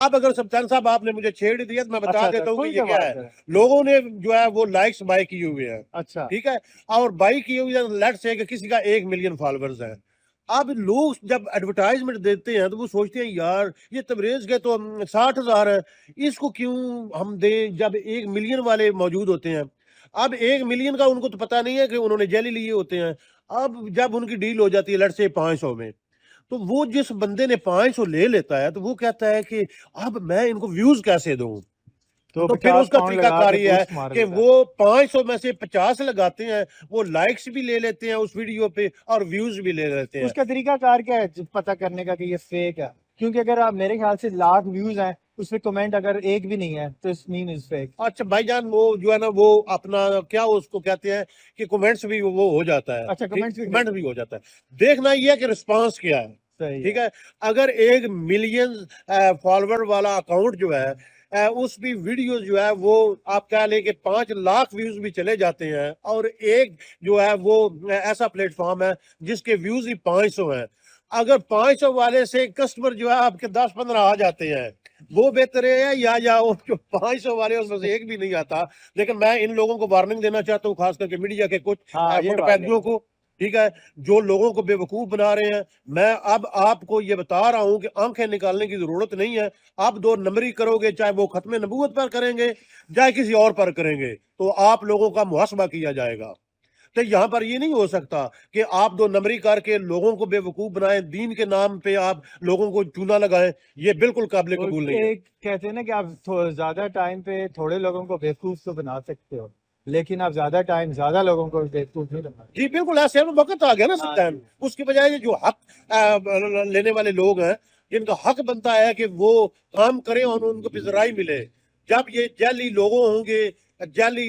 अब अगर सप्तान साहब आपने मुझे छेड़ दिया तो मैं बता अच्छा, देता हूँ कि कोई ये क्या बात है। लोगों ने जो है वो लाइक्स बाय किए हुए हैं, अच्छा, ठीक है, और बाई किए हुए हैं, लेट्स से कि किसी का 1 मिलियन फॉलोअर्स है। अब लोग जब एडवर्टाइजमेंट देते हैं तो वो सोचते हैं यार ये तबरेज के तो 60,000 है, इसको क्यों हम दें जब 1 मिलियन वाले मौजूद होते हैं। अब 1 मिलियन का उनको तो पता नहीं है कि उन्होंने जेली लिए होते हैं। अब जब उनकी डील हो जाती है लेट्स से 500 में, तो वो जिस बंदे ने 500 ले लेता है तो वो कहता है कि अब मैं इनको व्यूज कैसे दूं। तो तो फिर 50 उसका पाउंड लगा तरीकाकार के ये है बूस्ट मार कि देता है। वो 500 में से 50 लगाते हैं, वो लाइक्स भी ले लेते हैं उस वीडियो पे और व्यूज भी ले लेते हैं। उसका तरीकाकार क्या है पता करने का कि ये फेक है? क्योंकि अगर आप मेरे ख्याल से लाख व्यूज हैं, उसमें कमेंट अगर एक भी नहीं है तो इस मीन इज फेक। अच्छा भाईजान, वो जो है ना वो अपना क्या उसको कहते हैं कि कमेंट्स भी वो हो जाता है, अच्छा, कमेंट्स भी कमेंट भी हो जाता है। देखना ये है कि रिस्पांस क्या है। सही ठीक है। है, अगर 1 मिलियन फॉलोअर वाला अकाउंट जो है उस भी वीडियो जो है वो आप कह लें कि 5 लाख व्यूज भी चले जाते हैं, और एक जो है वो ऐसा प्लेटफॉर्म है जिसके व्यूज ही 500 हैं, अगर 500 वाले से कस्टमर जो है आपके 10-15 आ जाते हैं, वो बेहतर है या वो जो 500 वाले उसमें से एक भी नहीं आता। लेकिन मैं इन लोगों को वार्निंग देना चाहता हूँ, खास करके मीडिया के कुछ हाँ, ये बात है। मुतपैदियों को, ठीक है, जो लोगों को बेवकूफ बना रहे हैं। मैं अब आपको ये बता रहा हूं कि आंखें निकालने की जरूरत नहीं है। आप 2 नंबरी करोगे, चाहे वो खत्म नबूवत पर करेंगे चाहे किसी और पर करेंगे, तो आप लोगों का मुहासबा किया जाएगा। तो यहाँ पर ये नहीं हो सकता कि आप 2 नंबरी करके लोगों को बेवकूफ बनाएं, दीन के नाम पे आप लोगों को चूना लगाएं, ये बिल्कुल काबिल तो कबूल नहीं है। एक कहते हैं ना कि आप ज्यादा टाइम पे थोड़े लोगों को बेवकूफ तो बना सकते हो, लेकिन आप ज्यादा टाइम ज्यादा लोगों को बेवकूफ नहीं बना जी बिल्कुल, ऐसे में वक्त आ गया ना सकते। हाँ सत्तान। जी। उसकी बजाय ये जो हक लेने वाले लोग हैं, जिनका हक बनता है कि वो काम करें और उनको पिजराई मिले, जब ये जाली लोगों होंगे, जाली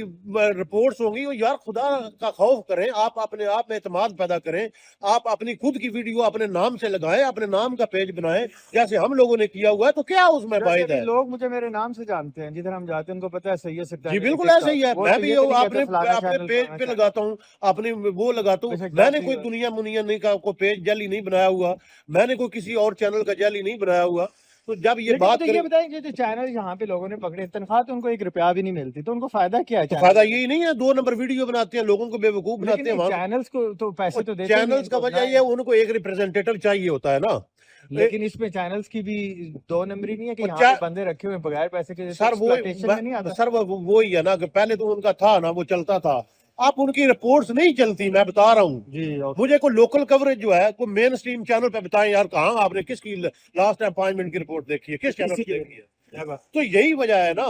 रिपोर्ट्स होंगी, वो यार खुदा का खौफ करें, आप अपने आप में एतमाद पैदा करें, आप अपनी खुद की वीडियो अपने नाम से लगाएं, अपने नाम का पेज बनाएं जैसे हम लोगों ने किया हुआ है, तो क्या उसमें जैसे वायद अभी है। लोग मुझे मेरे नाम से जानते हैं, जिधर हम जाते हैं उनको पता है सैयद जी सत्तानी बिल्कुल ऐसे टिकटॉक, ही है, वो मैं तो भी ये तो नहीं अपने कहते फलाना अपने चैनल पेज फलाना पे चैनल। लगाता हूँ, अपनी वो लगाता हूँ। बेशक मैंने बात कोई नहीं। दुनिया मुनिया नहीं का को पेज जाली नहीं बनाया हुआ, मैंने कोई किसी और चैनल का जाली नहीं बनाया हुआ। तो जब ये लेकिन बात मुझे ये करें, बताएं कि जो चैनल यहाँ पे लोगों ने पकड़े, तनख्वाह तो उनको 1 रुपया भी नहीं मिलती, तो उनको फायदा क्या है तो चैनल फायदा का? यही नहीं है, 2 नंबर वीडियो बनाते हैं, लोगों को बेवकूफ लेकिन बनाते हैं नहीं, वहां। चैनल्स को तो पैसे और तो देते ही नहीं चैनल्स का इनको वजह ना। ये है, उनको एक रिप्रेजेंटेटिव चाहिए होता है ना। लेकिन इसमें चैनल्स की भी 2 नंबरी नहीं है कि और यहाँ पे बंदे रखे हुए हैं बगैर पैसे के, जैसे सर वो एक्सप्लॉयटेशन में नहीं आता। सर वो ही है ना कि पहले तो उनका था ना, वो चलता था। अब उनकी रिपोर्ट्स नहीं चलती, मैं बता रहा हूँ। जी ओके। मुझे कोई लोकल कवरेज जो है कोई मेन स्ट्रीम चैनल पे बताएं यार, कहाँ आपने किसकी लास्ट टाइम 5 मिनट की रिपोर्ट देखी है, किस चैनल इसी की देखी है। क्या बात। तो यही वजह है ना।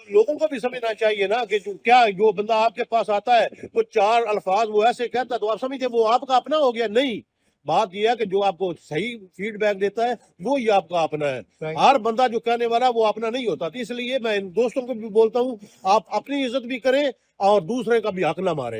लोगों को भी समझना चाहिए ना कि क्या जो बंदा आपके पास आता है वो 4 अल्फाज वो ऐसे कहता है तो आप समझते वो आपका अपना हो गया। नहीं, बात यह है कि जो आपको सही फीडबैक देता है वो ही आपका अपना है। Thank her you. बंदा जो कहने वाला वो अपना नहीं होता। तो इसलिए मैं इन दोस्तों को भी बोलता हूँ, आप अपनी इज्जत भी करें और दूसरे का भी हक ना मारें।